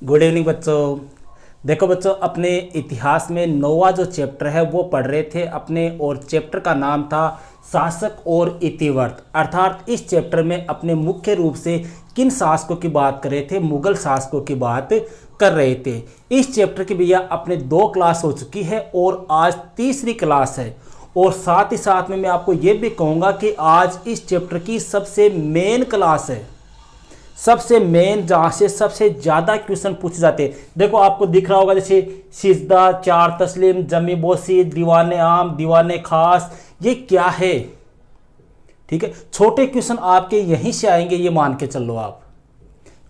Good evening बच्चों। देखो बच्चों, अपने इतिहास में 9वां जो चैप्टर है वो पढ़ रहे थे अपने, और चैप्टर का नाम था शासक और इतिवृत्त। अर्थात इस चैप्टर में अपने मुख्य रूप से किन शासकों की बात कर रहे थे? मुगल शासकों की बात कर रहे थे। इस चैप्टर की भैया अपने 2 क्लास हो चुकी है और आज तीसरी क्लास है। और साथ ही साथ में मैं आपको ये भी कहूँगा कि आज इस चैप्टर की सबसे मेन क्लास है, सबसे मेन, जहाँ से सबसे ज़्यादा क्वेश्चन पूछे जाते हैं। देखो आपको दिख रहा होगा, जैसे सिजदा, चार तस्लीम, जमी बोसी, दीवाने आम, दीवाने खास, ये क्या है? ठीक है, छोटे क्वेश्चन आपके यहीं से आएंगे, ये मान के चलो आप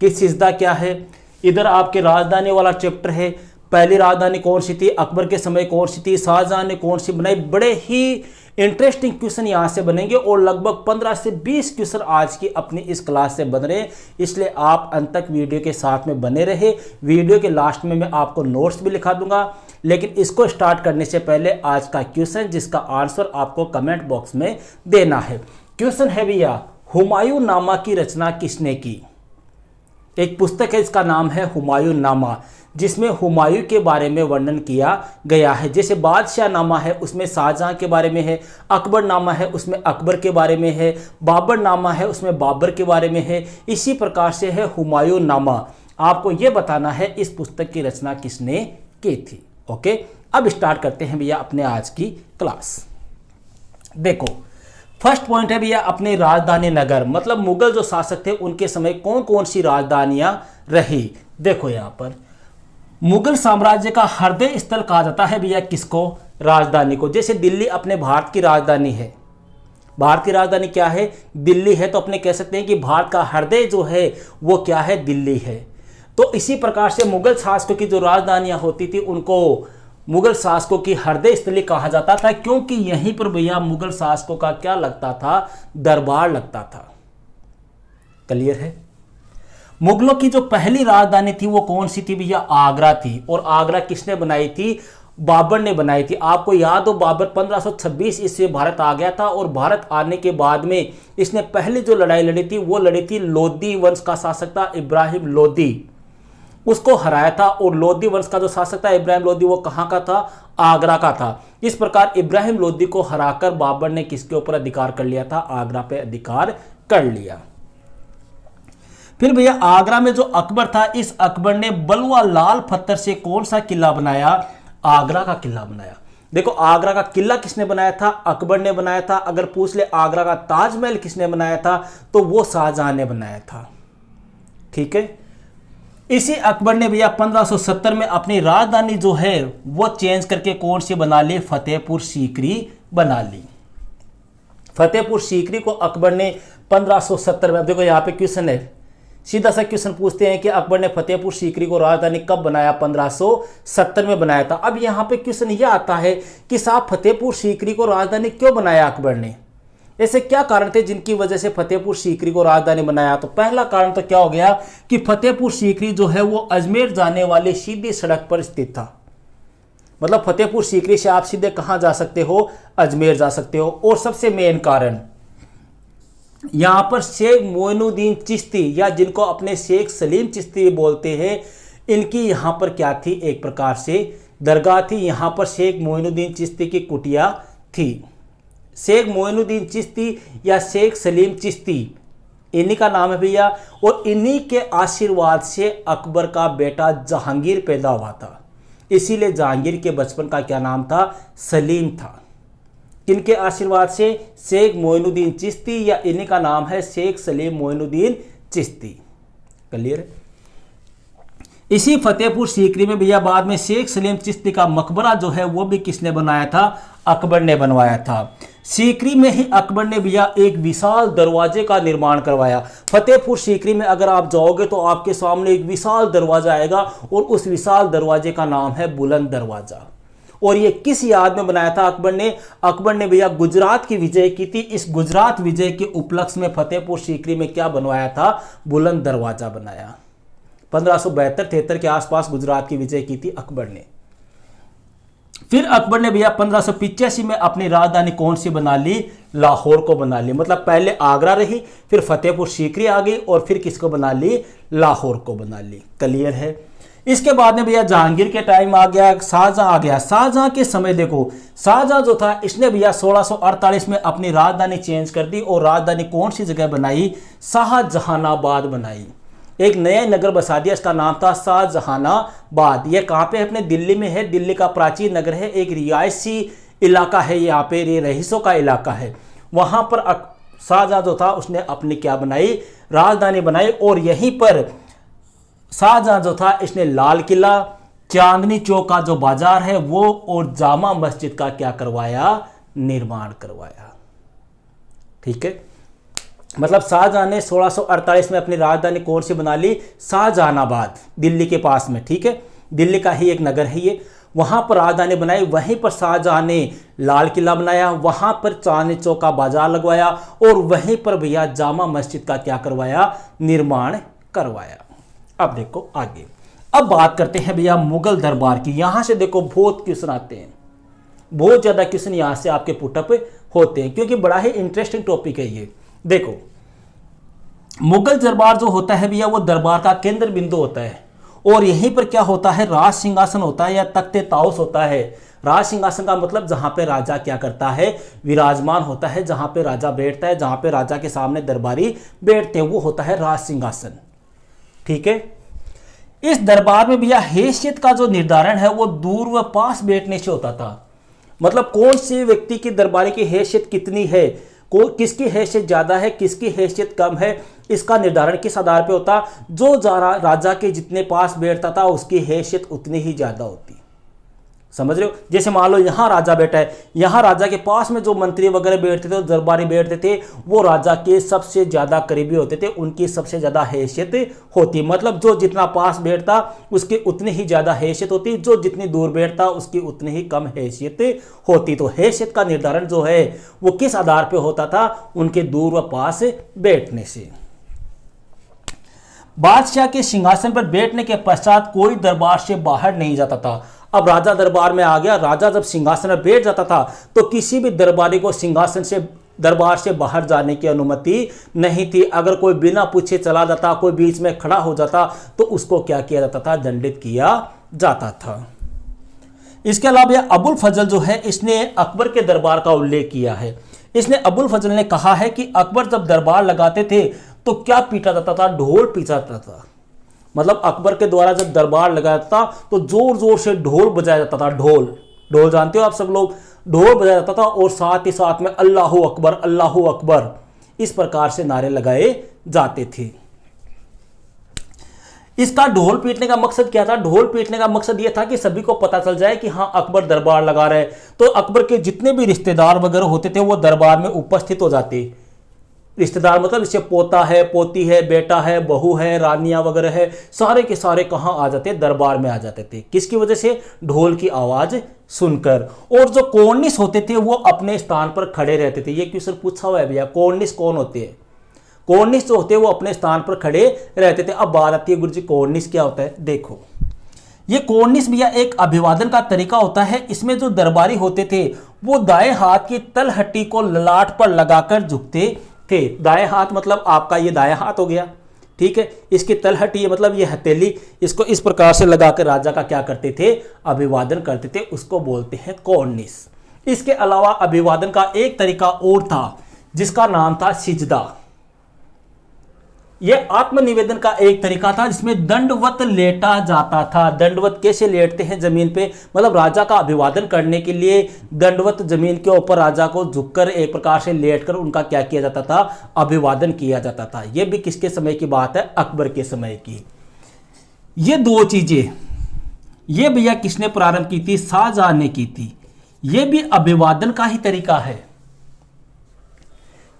कि सिजदा क्या है। इधर आपके राजधानी वाला चैप्टर है, पहली राजधानी कौन सी थी, अकबर के समय कौन सी थी, शाहजहां ने कौन सी बनाई। बड़े ही इंटरेस्टिंग क्वेश्चन यहाँ से बनेंगे और लगभग 15 से 20 क्वेश्चन आज की अपनी इस क्लास से बन रहे हैं। इसलिए आप अंत तक वीडियो के साथ में बने रहे। वीडियो के लास्ट में मैं आपको नोट्स भी लिखा दूंगा, लेकिन इसको स्टार्ट करने से पहले आज का क्वेश्चन, जिसका आंसर आपको कमेंट बॉक्स में देना है। क्वेश्चन है भैया, हुमायूं नामा की रचना किसने की? एक पुस्तक है, इसका नाम है हुमायूं नामा, जिसमें हुमायूं के बारे में वर्णन किया गया है। जैसे बादशाह नामा है, उसमें शाहजहां के बारे में है। अकबर नामा है, उसमें अकबर के बारे में है। बाबर नामा है, उसमें बाबर के बारे में है। इसी प्रकार से है हुमायूं नामा। आपको यह बताना है इस पुस्तक की रचना किसने की थी। ओके, अब स्टार्ट करते हैं भैया अपने आज की क्लास। देखो, फर्स्ट पॉइंट है भैया अपने राजधानी नगर, मतलब मुगल जो शासक थे उनके समय कौन कौन सी राजधानियां रही। देखो यहां पर मुगल साम्राज्य का हृदय स्थल कहा जाता है भैया किसको? राजधानी को। जैसे दिल्ली अपने भारत की राजधानी है, भारत की राजधानी क्या है? दिल्ली है, तो अपने कह सकते हैं कि भारत का हृदय जो है वो क्या है? दिल्ली है। तो इसी प्रकार से मुगल शासकों की जो राजधानियां होती थी उनको मुगल शासकों की हृदय स्थली कहा जाता था, क्योंकि यहीं पर भैया मुगल शासकों का क्या लगता था? दरबार लगता था। क्लियर है? मुगलों की जो पहली राजधानी थी वो कौन सी थी भैया? आगरा थी। और आगरा किसने बनाई थी? बाबर ने बनाई थी। आपको याद हो, बाबर 1526 ईस्वी भारत आ गया था, और भारत आने के बाद में इसने पहली जो लड़ाई लड़ी थी वो लड़ी थी लोधी वंश का शासक था इब्राहिम लोधी, उसको हराया था। और लोधी वंश का जो शासक था इब्राहिम लोधी, वो कहाँ का था? आगरा का था। इस प्रकार इब्राहिम लोधी को हराकर बाबर ने किसके ऊपर अधिकार कर लिया था? आगरा पे अधिकार कर लिया। फिर भैया आगरा में जो अकबर था, इस अकबर ने बलुआ लाल पत्थर से कौन सा किला बनाया? आगरा का किला बनाया। देखो, आगरा का किला किसने बनाया था? अकबर ने बनाया था। अगर पूछ ले आगरा का ताजमहल किसने बनाया था, तो वो शाहजहां ने बनाया था। ठीक है, इसी अकबर ने भैया 1570 में अपनी राजधानी जो है वो चेंज करके कौन सी बना ली? फतेहपुर सीकरी बना ली। फतेहपुर सीकरी को अकबर ने 1570 में, देखो यहाँ पे क्वेश्चन है, सीधा सा क्वेश्चन पूछते हैं कि अकबर ने फतेहपुर सीकरी को राजधानी कब बनाया? 1570 में बनाया था। अब यहाँ पे क्वेश्चन यह आता है कि साहब फतेहपुर सीकरी को राजधानी क्यों बनाया अकबर ने? ऐसे क्या कारण थे जिनकी वजह से फतेहपुर सीकरी को राजधानी बनाया? तो पहला कारण तो क्या हो गया कि फतेहपुर सीकरी जो है वो अजमेर जाने वाली सीधी सड़क पर स्थित था। मतलब फतेहपुर सीकरी से आप सीधे कहां जा सकते हो? अजमेर जा सकते हो। और सबसे मेन कारण, यहां पर शेख मोइनुद्दीन चिश्ती, या जिनको अपने शेख सलीम चिश्ती बोलते हैं, इनकी यहां पर क्या थी? एक प्रकार से दरगाह थी। यहां पर शेख मोइनुद्दीन चिश्ती की कुटिया थी। शेख मोइनुद्दीन चिश्ती या शेख सलीम चिश्ती, इन्हीं का नाम है भैया। और इन्हीं के आशीर्वाद से अकबर का बेटा जहांगीर पैदा हुआ था। इसीलिए जहांगीर के बचपन का क्या नाम था? सलीम था। किनके आशीर्वाद से? शेख मोइनुद्दीन चिश्ती, या इन्हीं का नाम है शेख सलीम मोइनुद्दीन चिश्ती। क्लियर है? इसी फतेहपुर सीकरी में भैया बाद में शेख सलीम चिश्ती का मकबरा जो है वो भी किसने बनाया था? अकबर ने बनवाया था। सीकरी में ही अकबर ने भैया एक विशाल दरवाजे का निर्माण करवाया। फतेहपुर सीकरी में अगर आप जाओगे तो आपके सामने एक विशाल दरवाजा आएगा, और उस विशाल दरवाजे का नाम है बुलंद दरवाजा। और ये किस याद में बनाया था अकबर ने? अकबर ने भैया गुजरात की विजय की थी। इस गुजरात विजय के उपलक्ष्य में फतेहपुर सीकरी में क्या बनवाया था? बुलंद दरवाजा बनाया। 1572-73 के आसपास गुजरात की विजय की थी अकबर ने। फिर अकबर ने भैया 1585 में अपनी राजधानी कौन सी बना ली? लाहौर को बना ली। मतलब पहले आगरा रही, फिर फतेहपुर सीकरी आ गई और फिर किसको बना ली? लाहौर को बना ली। क्लियर है। इसके बाद में भैया जहांगीर के टाइम आ गया, शाहजहां आ गया। शाहजहां के समय देखो, शाहजहां जो था इसने भैया 1648 में अपनी राजधानी चेंज कर दी और राजधानी कौन सी जगह बनाई? शाहजहानाबाद बनाई। एक नया नगर बसा दिया, इसका नाम था शाहजहानाबाद। यह कहाँ पे है? अपने दिल्ली में है। दिल्ली का प्राचीन नगर है, एक रिहायशी इलाका है, यहाँ पे ये रईसों का इलाका है। वहां पर शाहजहां जो था उसने अपनी क्या बनाई? राजधानी बनाई। और यहीं पर शाहजहां जो था इसने लाल किला, चांदनी चौक का जो बाजार है वो, और जामा मस्जिद का क्या करवाया? निर्माण करवाया। ठीक है। मतलब शाहजहां ने 1648 में अपनी राजधानी कौन सी बना ली? शाहजहानाबाद, दिल्ली के पास में। ठीक है, दिल्ली का ही एक नगर है ये। वहां पर राजधानी बनाई। वहीं पर शाहजहां ने लाल किला बनाया, वहां पर चांदनी चौक का बाजार लगवाया और वहीं पर भैया जामा मस्जिद का क्या करवाया? निर्माण करवाया। अब देखो आगे, अब बात करते हैं भैया मुगल दरबार की। यहां से देखो बहुत क्वेश्चन आते हैं, बहुत ज्यादा क्वेश्चन यहां से आपके पुटअप होते हैं, क्योंकि बड़ा ही इंटरेस्टिंग टॉपिक है ये। देखो, मुगल दरबार जो होता है भैया वो दरबार का केंद्र बिंदु होता है और यहीं पर क्या होता है? राज सिंहासन होता है या तख्ते ताउस होता है। राज सिंहासन का मतलब जहां पे राजा क्या करता है? विराजमान होता है, जहां पे राजा बैठता है, जहां पे राजा के सामने दरबारी बैठते हैं, वो होता है राज सिंहासन। ठीक है। इस दरबार में भैया हैसियत का जो निर्धारण है वो दूर व पास बैठने से होता था। मतलब कौन से व्यक्ति की दरबारी की हैसियत कितनी है, किसकी हैसियत ज्यादा है, किसकी हैसियत कम है, इसका निर्धारण किस आधार पे होता? जो राजा के जितने पास बैठता था उसकी हैसियत उतनी ही ज्यादा होती। समझ रहे हो? जैसे मान लो यहां राजा बैठा है, यहां राजा के पास में जो मंत्री वगैरह बैठते थे, दरबारी बैठते थे, वो राजा के सबसे ज्यादा करीबी होते थे, उनकी सबसे ज्यादा हैसियत होती। मतलब जो जितना पास बैठता उसकी उतनी ही ज्यादा हैसियत होती, जो जितनी दूर बैठता उसकी उतनी ही कम हैसियत होती। तो हैसियत का निर्धारण जो है वो किस आधार पर होता था? उनके दूर व पास बैठने से। बादशाह के सिंहासन पर बैठने के पश्चात कोई दरबार से बाहर नहीं जाता था। अब राजा दरबार में आ गया, राजा जब सिंहासन पर बैठ जाता था तो किसी भी दरबारी को सिंहासन से, दरबार से बाहर जाने की अनुमति नहीं थी। अगर कोई बिना पूछे चला जाता, कोई बीच में खड़ा हो जाता तो उसको क्या किया जाता था? दंडित किया जाता था। इसके अलावा अबुल फजल जो है इसने अकबर के दरबार का उल्लेख किया है। इसने अबुल फजल ने कहा है कि अकबर जब दरबार लगाते थे तो क्या पीटा जाता था? ढोल पीटा जाता था। मतलब अकबर के द्वारा जब दरबार लगाया था तो जोर जोर से ढोल बजाया जाता था। ढोल, ढोल जानते हो आप सब लोग? ढोल बजाया जाता था और साथ ही साथ में अल्लाहू अकबर, अल्लाहू अकबर, इस प्रकार से नारे लगाए जाते थे। इसका ढोल पीटने का मकसद क्या था? ढोल पीटने का मकसद यह था कि सभी को पता चल जाए कि हाँ अकबर दरबार लगा रहे। तो अकबर के जितने भी रिश्तेदार वगैरह होते थे वो दरबार में उपस्थित हो जाते। रिश्तेदार मतलब इससे पोता है, पोती है, बेटा है, बहू है, रानियां वगैरह है, सारे के सारे कहाँ आ जाते? दरबार में आ जाते थे। किसकी वजह से? ढोल की आवाज सुनकर। और जो कॉर्निश होते थे वो अपने स्थान पर खड़े रहते थे। ये क्वेश्चन पूछा हुआ है भैया, कॉर्निश कौन होते हैं? कॉर्निश जो होते हैं वो अपने स्थान पर खड़े रहते थे। अब बात आती है गुरु जी कॉर्निश क्या होता है? देखो, ये कॉर्निश भैया एक अभिवादन का तरीका होता है। इसमें जो दरबारी होते थे वो दाएं हाथ की तलहटी को ललाट पर लगाकर झुकते थे। दाएं हाथ मतलब आपका ये दायां हाथ हो गया, ठीक है। इसकी तलहटी है मतलब ये हथेली, इसको इस प्रकार से लगाकर राजा का क्या करते थे? अभिवादन करते थे। उसको बोलते हैं कॉर्निश। इसके अलावा अभिवादन का एक तरीका और था जिसका नाम था सिजदा। यह आत्मनिवेदन का एक तरीका था जिसमें दंडवत लेटा जाता था। दंडवत कैसे लेटते हैं? जमीन पे, मतलब राजा का अभिवादन करने के लिए दंडवत जमीन के ऊपर राजा को झुककर एक प्रकार से लेटकर उनका क्या किया जाता था? अभिवादन किया जाता था। यह भी किसके समय की बात है? अकबर के समय की। ये दो चीजें ये भैया किसने प्रारंभ की थी? शाहजहां ने की थी। यह भी अभिवादन का ही तरीका है।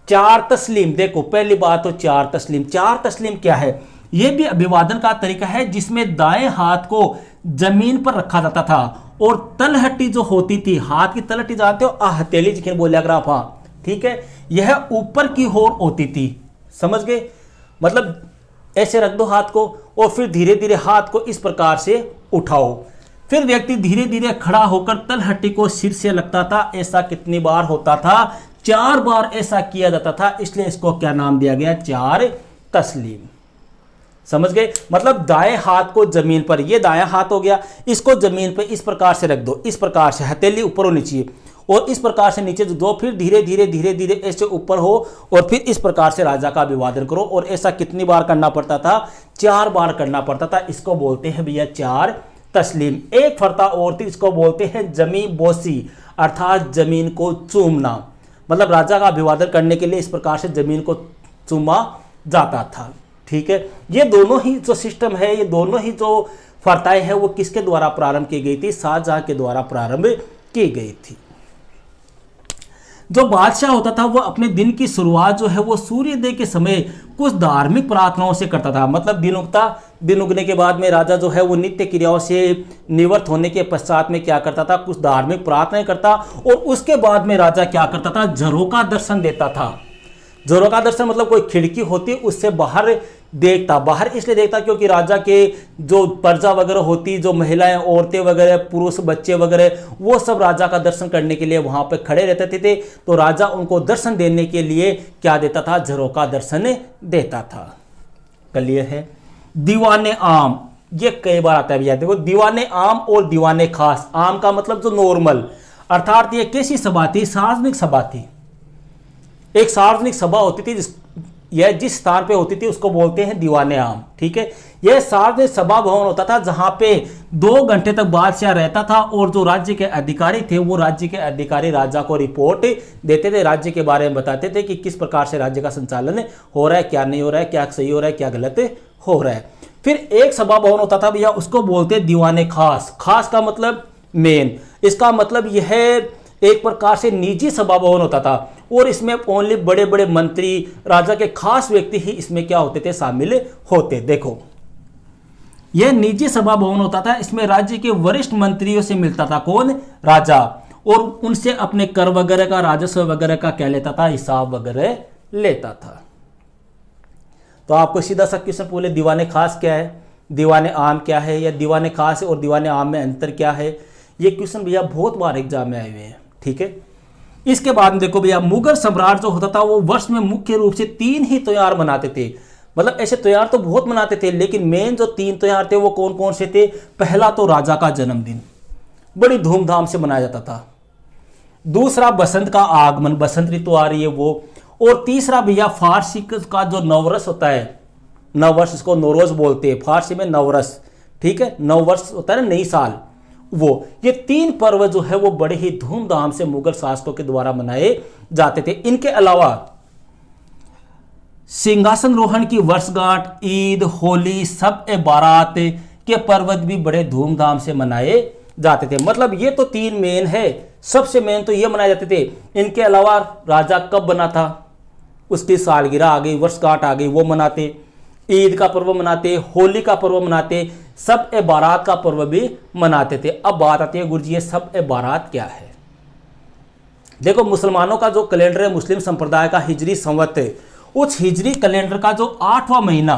चार तस्लीम, देखो पहली बात तो चार तस्लीम। चार तस्लीम क्या है? यह भी अभिवादन का तरीका है जिसमें दाएं हाथ को जमीन पर रखा जाता था और तलहटी जो होती थी, हाथ की तलहटी जानते हो? हथेली जिसे बोलिया ग्राफ, हाँ ठीक है, यह ऊपर की ओर होती थी। समझ गए? मतलब ऐसे रख दो हाथ को और फिर धीरे धीरे हाथ को इस प्रकार से उठाओ। फिर व्यक्ति धीरे धीरे खड़ा होकर तलहटी को सिर से लगता था। ऐसा कितनी बार होता था? 4 बार ऐसा किया जाता था, इसलिए इसको क्या नाम दिया गया? 4 तस्लीम। समझ गए? मतलब दाएं हाथ को जमीन पर, ये दायां हाथ हो गया, इसको जमीन पर इस प्रकार से रख दो, इस प्रकार से हथेली ऊपर होनी चाहिए और इस प्रकार से नीचे दो, फिर धीरे धीरे धीरे धीरे ऐसे ऊपर हो और फिर इस प्रकार से राजा का अभिवादन करो। और ऐसा कितनी बार करना पड़ता था? 4 बार करना पड़ता था। इसको बोलते हैं भैया 4 तस्लीम। एक फरता और थी, इसको बोलते हैं जमी बोसी, अर्थात जमीन को चूमना। मतलब राजा का अभिवादन करने के लिए इस प्रकार से जमीन को चूमा जाता था। ठीक है, ये दोनों ही जो सिस्टम है, ये दोनों ही जो फरताएं हैं, वो किसके द्वारा प्रारंभ की गई थी? शाहजहां के द्वारा प्रारंभ की गई थी। जो बादशाह होता था वो अपने दिन की शुरुआत जो है वो सूर्योदय के समय कुछ धार्मिक प्रार्थनाओं से करता था। मतलब दिन उगने के बाद में राजा जो है वो नित्य क्रियाओं से निवृत्त होने के पश्चात में क्या करता था? कुछ धार्मिक प्रार्थनाएं करता और उसके बाद में राजा क्या करता था? झरोका दर्शन देता था। झरोका दर्शन मतलब कोई खिड़की होती उससे बाहर देखता। बाहर इसलिए देखता क्योंकि राजा के जो प्रजा वगैरह होती, जो महिलाएं, औरतें वगैरह, पुरुष, बच्चे वगैरह, वो सब राजा का दर्शन करने के लिए वहां पे खड़े रहते थे। तो राजा उनको दर्शन देने के लिए क्या देता था? झरोका दर्शन देता था। क्लियर है? दीवाने आम, ये कई बार आता है भैया। देखो, दीवाने आम और दीवाने खास। आम का मतलब जो नॉर्मल, अर्थात ये कैसी सभा थी? सार्वजनिक सभा थी। एक सार्वजनिक सभा होती थी, जिस स्थान पे होती थी उसको बोलते हैं दीवाने आम। ठीक है, यह सार्वजनिक सभा भवन होता था जहां पे 2 घंटे तक बादशाह रहता था और जो राज्य के अधिकारी थे वो राज्य के अधिकारी राजा को रिपोर्ट देते थे, राज्य के बारे में बताते थे कि किस प्रकार से राज्य का संचालन हो रहा है, क्या नहीं हो रहा है, क्या सही हो रहा है, क्या गलत हो रहा है। फिर एक सभा भवन होता था भैया, उसको बोलते दीवाने खास। खास का मतलब मेन, इसका मतलब यह एक प्रकार से निजी सभा भवन होता था और इसमें ओनली बड़े बड़े मंत्री, राजा के खास व्यक्ति ही इसमें क्या होते थे? शामिल होते। देखो, यह निजी सभा भवन होता था, इसमें राज्य के वरिष्ठ मंत्रियों से मिलता था। कौन? राजा। और उनसे अपने कर वगैरह का, राजस्व वगैरह का क्या लेता था? हिसाब वगैरह लेता था। तो आपको सीधा सा क्वेश्चन पूछे, दीवाने खास क्या है, दीवाने आम क्या है, या दीवाने खास और दीवाने आम में अंतर क्या है? ये क्वेश्चन भैया बहुत बार एग्जाम में आए हुए हैं। ठीक है, इसके बाद में देखो भैया, मुगल सम्राट जो होता था वो वर्ष में मुख्य रूप से 3 ही त्योहार मनाते थे। मतलब ऐसे त्योहार तो बहुत मनाते थे, लेकिन मेन जो 3 त्योहार थे वो कौन कौन से थे? पहला तो राजा का जन्मदिन, बड़ी धूमधाम से मनाया जाता था। दूसरा बसंत का आगमन, बसंत ऋतु आ रही है वो। और तीसरा भैया फारसी का जो नववर्ष होता है, नववर्ष, इसको नौरोज बोलते हैं फारसी में, नववर्ष। ठीक है, नववर्ष होता है ना, नई साल, वो। ये 3 पर्व जो है वो बड़े ही धूमधाम से मुगल शासकों के द्वारा मनाए जाते थे। इनके अलावा सिंहासन रोहण की वर्षगांठ, ईद, होली, सब ए बारात के पर्व भी बड़े धूमधाम से मनाए जाते थे। मतलब ये तो 3 मेन है, सबसे मेन तो ये मनाए जाते थे। इनके अलावा राजा कब बना था उसकी सालगिरह आ गई, वर्षगांठ आ गई, वो मनाते। ईद का पर्व मनाते, होली का पर्व मनाते, सब ए बारात का पर्व भी मनाते थे। अब बात आती है, गुरुजी ये सब ए बारात क्या है? देखो, मुसलमानों का जो कैलेंडर है, मुस्लिम संप्रदाय का हिजरी संवत है, उस हिजरी कैलेंडर का जो 8वां महीना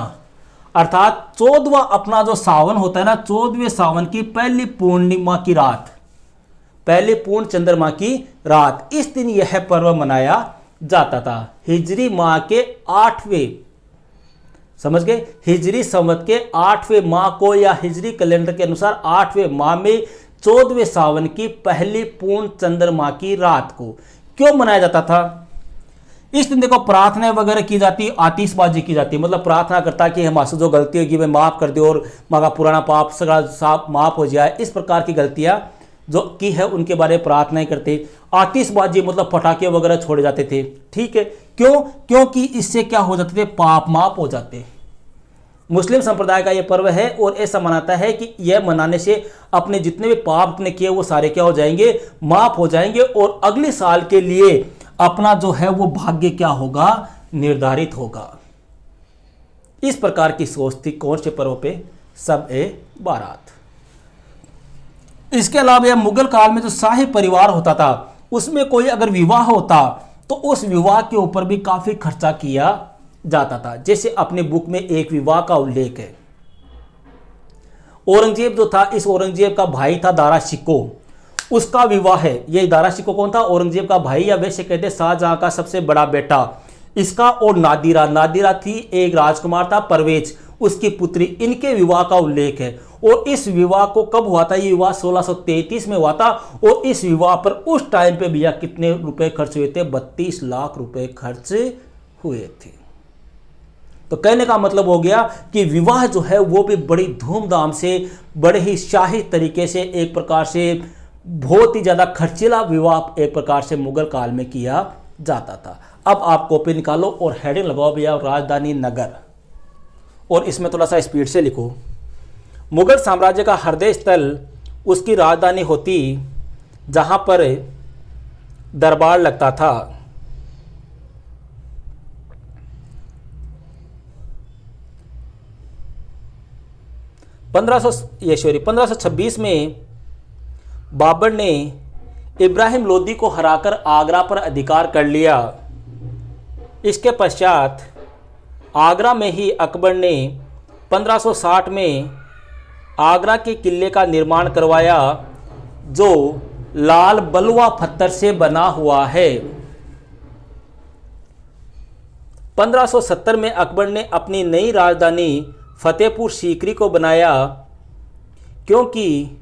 अर्थात 14वां अपना जो सावन होता है ना, 14वें सावन की पहली पूर्णिमा की रात, पहले पूर्ण चंद्रमा की रात, इस दिन यह पर्व मनाया जाता था। हिजरी माह के 8वें, समझ गए, हिजरी संवत के 8वें माह को, या हिजरी कैलेंडर के अनुसार 8वें माह में 14वें सावन की पहली पूर्ण चंद्रमा की रात को क्यों मनाया जाता था? इस दिन देखो प्रार्थना वगैरह की जाती, आतिशबाजी की जाती, मतलब प्रार्थना करता कि हमसे जो गलती होगी मैं माफ कर दे और मगा पुराना पाप सगड़ा साफ माफ हो जाए। इस प्रकार की गलतियां जो की है उनके बारे में प्रार्थनाएं करते। आतिशबाजी मतलब पटाखे वगैरह छोड़े जाते थे। ठीक है, क्यों? क्योंकि इससे क्या हो जाते थे? पाप माफ हो जाते। मुस्लिम संप्रदाय का यह पर्व है और ऐसा मनाता है कि यह मनाने से अपने जितने भी पाप अपने किए वो सारे क्या हो जाएंगे? माफ हो जाएंगे और अगले साल के लिए अपना जो है वो भाग्य क्या होगा? निर्धारित होगा। इस प्रकार की सोच थी कौन से पर्व पे? सब ए बारात। इसके अलावा यह मुगल काल में जो शाही परिवार होता था उसमें कोई अगर विवाह होता तो उस विवाह के ऊपर भी काफी खर्चा किया जाता था। जैसे अपने बुक में एक विवाह का उल्लेख है, औरंगजेब जो था, इस औरंगजेब का भाई था दारा शिकोह, उसका विवाह है। ये दारा शिकोह कौन था? औरंगजेब का भाई, या वैसे कहते शाहजहां का सबसे बड़ा बेटा इसका। और नादिरा, नादिरा थी एक राजकुमार था परवेज, उसकी पुत्री, इनके विवाह का उल्लेख है। और इस विवाह को कब हुआ था? ये विवाह 1633 में हुआ था। और इस विवाह पर उस टाइम पे भैया कितने रुपए खर्च हुए थे? 32 लाख रुपए खर्च हुए थे। तो कहने का मतलब हो गया कि विवाह जो है वो भी बड़ी धूमधाम से, बड़े ही शाही तरीके से, एक प्रकार से बहुत ही ज्यादा खर्चीला विवाह एक प्रकार से मुगल काल में किया जाता था। अब आप कॉपी निकालो और हेडिंग लगाओ भैया राजधानी नगर, और इसमें थोड़ा सा स्पीड से लिखो। मुगल साम्राज्य का हृदय स्थल उसकी राजधानी होती, जहां पर दरबार लगता था। 1526 में बाबर ने इब्राहिम लोदी को हराकर आगरा पर अधिकार कर लिया। इसके पश्चात आगरा में ही अकबर ने 1560 में आगरा के किले का निर्माण करवाया, जो लाल बलुआ पत्थर से बना हुआ है। 1570 में अकबर ने अपनी नई राजधानी फतेहपुर सीकरी को बनाया, क्योंकि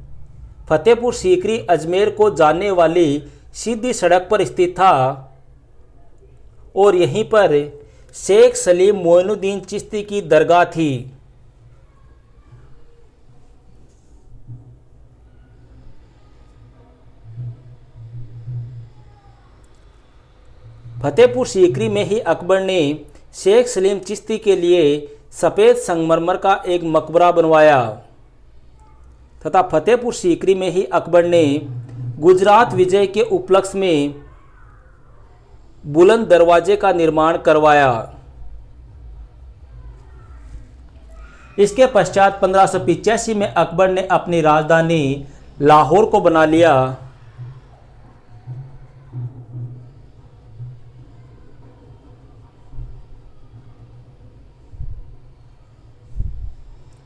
फतेहपुर सीकरी अजमेर को जाने वाली सीधी सड़क पर स्थित था और यहीं पर शेख सलीम मोइनुद्दीन चिश्ती की दरगाह थी। फतेहपुर सीकरी में ही अकबर ने शेख सलीम चिश्ती के लिए सफ़ेद संगमरमर का एक मकबरा बनवाया तथा फतेहपुर सीकरी में ही अकबर ने गुजरात विजय के उपलक्ष्य में बुलंद दरवाजे का निर्माण करवाया। इसके पश्चात 1585 में अकबर ने अपनी राजधानी लाहौर को बना लिया।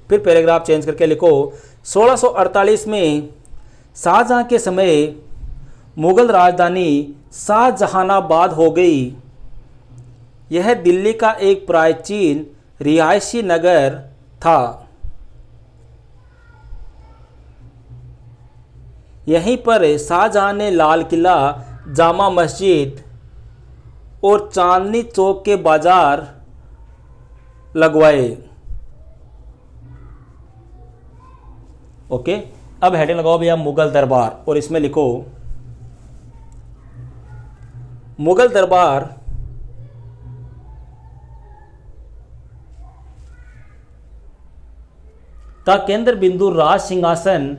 फिर पैराग्राफ चेंज करके लिखो। 1648 में शाहजहां के समय मुगल राजधानी शाहजहानाबाद हो गई। यह दिल्ली का एक प्राचीन रिहायशी नगर था। यहीं पर शाहजहां ने लाल किला, जामा मस्जिद और चांदनी चौक के बाजार लगवाए। ओके, अब हेडिंग लगाओ भैया मुगल दरबार, और इसमें लिखो मुगल दरबार का केंद्र बिंदु राज सिंहासन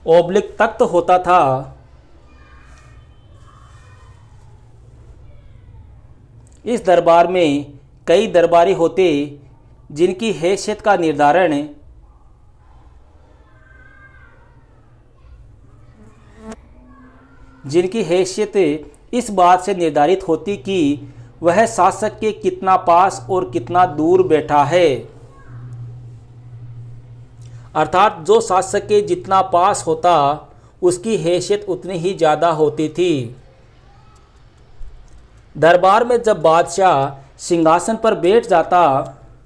ओब्लिक तख्त होता था। इस दरबार में कई दरबारी होते, जिनकी हैसियत का निर्धारण इस बात से निर्धारित होती कि वह शासक के कितना पास और कितना दूर बैठा है। अर्थात जो शासक के जितना पास होता, उसकी हैसियत उतनी ही ज़्यादा होती थी। दरबार में जब बादशाह सिंहासन पर बैठ जाता,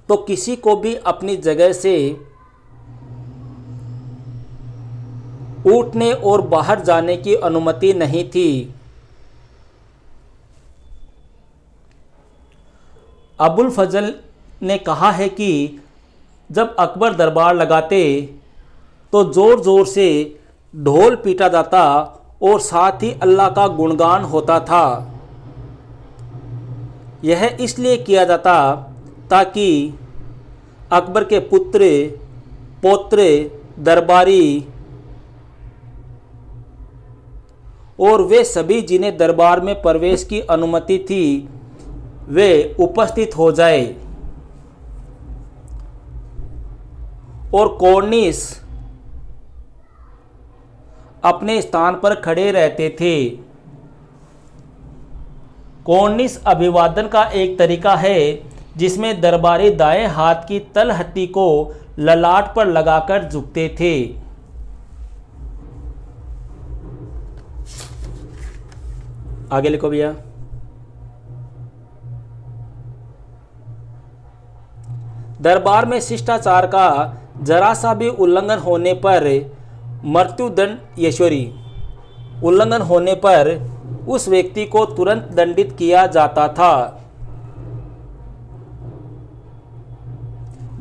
तो किसी को भी अपनी जगह से उठने और बाहर जाने की अनुमति नहीं थी। अबुल फजल ने कहा है कि जब अकबर दरबार लगाते तो ज़ोर ज़ोर से ढोल पीटा जाता और साथ ही अल्लाह का गुणगान होता था। यह इसलिए किया जाता ताकि अकबर के पुत्र, पौत्र, दरबारी और वे सभी जिन्हें दरबार में प्रवेश की अनुमति थी, वे उपस्थित हो जाए और कॉर्निश अपने स्थान पर खड़े रहते थे। कॉर्निश अभिवादन का एक तरीका है जिसमें दरबारी दाएं हाथ की तलहटी को ललाट पर लगाकर झुकते थे। आगे लिखो भैया। दरबार में शिष्टाचार का जरा सा भी उल्लंघन होने पर मृत्युदंड यशोरी उल्लंघन होने पर उस व्यक्ति को तुरंत दंडित किया जाता था।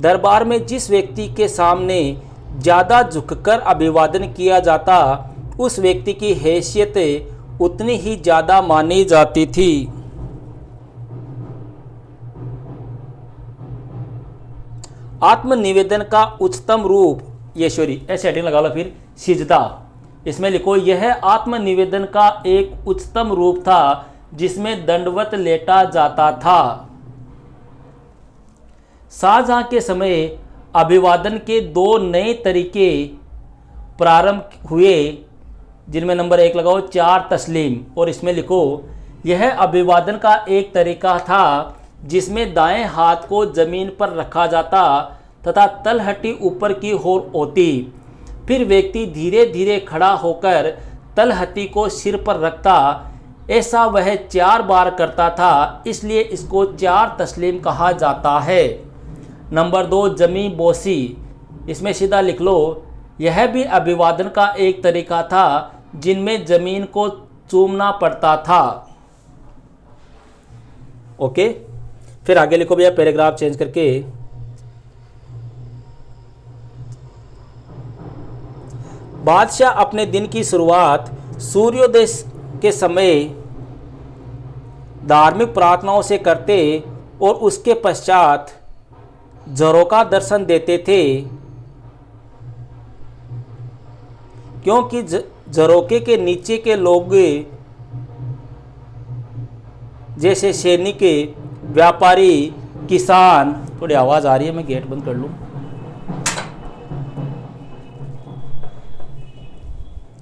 दरबार में जिस व्यक्ति के सामने ज्यादा झुककर अभिवादन किया जाता उस व्यक्ति की हैसियत उतनी ही ज्यादा मानी जाती थी। आत्मनिवेदन का उच्चतम रूप यशोरी, ऐसे हेडिंग लगा लो फिर सिजदा। इसमें लिखो यह आत्मनिवेदन का एक उच्चतम रूप था जिसमें दंडवत लेटा जाता था। शाहजहां के समय अभिवादन के 2 नए तरीके प्रारंभ हुए जिनमें नंबर 1 लगाओ 4 तस्लीम, और इसमें लिखो यह अभिवादन का एक तरीका था जिसमें दाएं हाथ को जमीन पर रखा जाता तथा तलहटी ऊपर की ओर होती। फिर व्यक्ति धीरे धीरे खड़ा होकर तलहटी को सिर पर रखता। ऐसा वह 4 बार करता था, इसलिए इसको 4 तस्लीम कहा जाता है। नंबर 2 जमी बोसी, इसमें सीधा लिख लो यह भी अभिवादन का एक तरीका था जिनमें जमीन को चूमना पड़ता था। ओके, फिर आगे लिखो भैया पैराग्राफ चेंज करके। बादशाह अपने दिन की शुरुआत सूर्योदय के समय धार्मिक प्रार्थनाओं से करते और उसके पश्चात झरोका दर्शन देते थे, क्योंकि झरोके के नीचे के लोग जैसे सैनिक, व्यापारी, किसान, थोड़ी आवाज़ आ रही है मैं गेट बंद कर लूँ,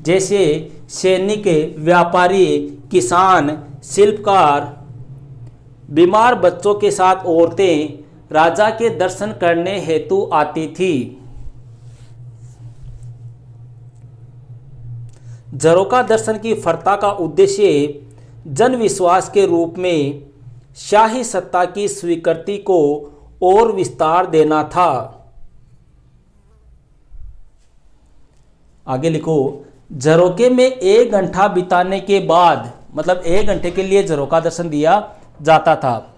जैसे सैनिक, व्यापारी, किसान, शिल्पकार, बीमार बच्चों के साथ औरतें राजा के दर्शन करने हेतु आती थी। झरोका दर्शन की फरता का उद्देश्य जन विश्वास के रूप में शाही सत्ता की स्वीकृति को और विस्तार देना था। आगे लिखो झरोके में 1 घंटा बिताने के बाद, मतलब 1 घंटे के लिए झरोका दर्शन दिया जाता था।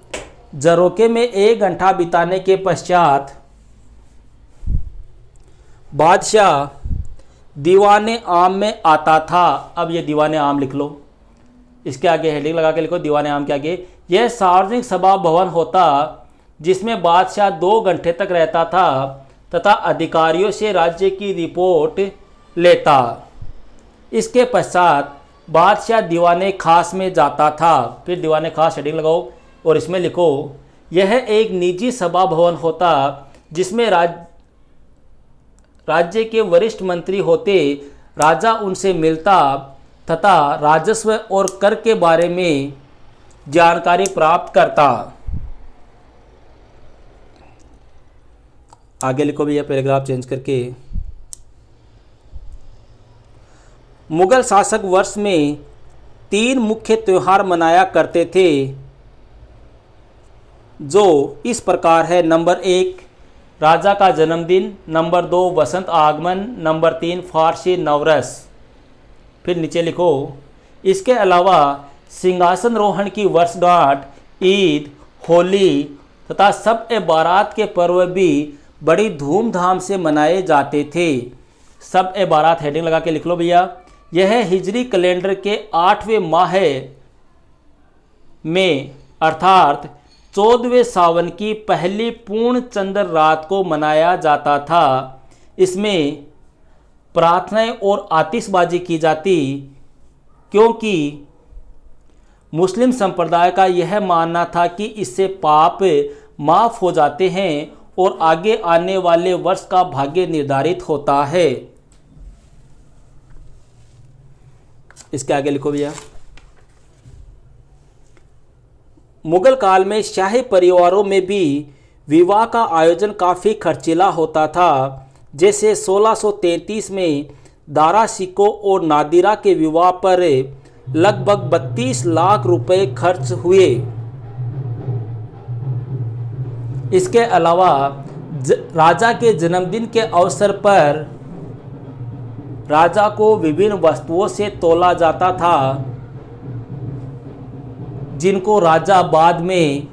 झरोके में 1 घंटा बिताने के पश्चात बादशाह दीवाने आम में आता था। अब ये दीवाने आम लिख लो, इसके आगे हेडिंग लगा के लिखो दीवाने आम के आगे। यह सार्वजनिक सभा भवन होता जिसमें बादशाह 2 घंटे तक रहता था तथा अधिकारियों से राज्य की रिपोर्ट लेता। इसके पश्चात बादशाह दीवाने खास में जाता था। फिर दीवाने खास हेडिंग लगाओ और इसमें लिखो यह एक निजी सभा भवन होता जिसमें राज्य के वरिष्ठ मंत्री होते। राजा उनसे मिलता तथा राजस्व और कर के बारे में जानकारी प्राप्त करता। आगे लिखो भैया पैराग्राफ चेंज करके। मुगल शासक वर्ष में 3 मुख्य त्योहार मनाया करते थे जो इस प्रकार है। नंबर 1 राजा का जन्मदिन, नंबर 2 वसंत आगमन, नंबर 3 फारसी नवरस। फिर नीचे लिखो इसके अलावा सिंहासन रोहण की वर्षगांठ, ईद, होली तथा सब ए बारात के पर्व भी बड़ी धूमधाम से मनाए जाते थे। सब ए बारात हेडिंग लगा के लिख लो भैया। यह हिजरी कैलेंडर के 8वें माह में अर्थात 14वें सावन की पहली पूर्ण चंद्र रात को मनाया जाता था। इसमें प्रार्थनाएं और आतिशबाजी की जाती, क्योंकि मुस्लिम संप्रदाय का यह मानना था कि इससे पाप माफ हो जाते हैं और आगे आने वाले वर्ष का भाग्य निर्धारित होता है। इसके आगे लिखो भैया मुगल काल में शाही परिवारों में भी विवाह का आयोजन काफ़ी खर्चीला होता था। जैसे 1633 में दारा शिकोह और नादिरा के विवाह पर लगभग 32 लाख रुपए खर्च हुए। इसके अलावा राजा के जन्मदिन के अवसर पर राजा को विभिन्न वस्तुओं से तोला जाता था, जिनको राजा बाद में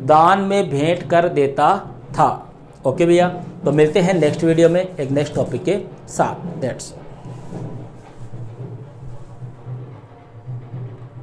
दान में भेंट कर देता था। ओके भैया, तो मिलते हैं नेक्स्ट वीडियो में एक नेक्स्ट टॉपिक के साथ। दैट्स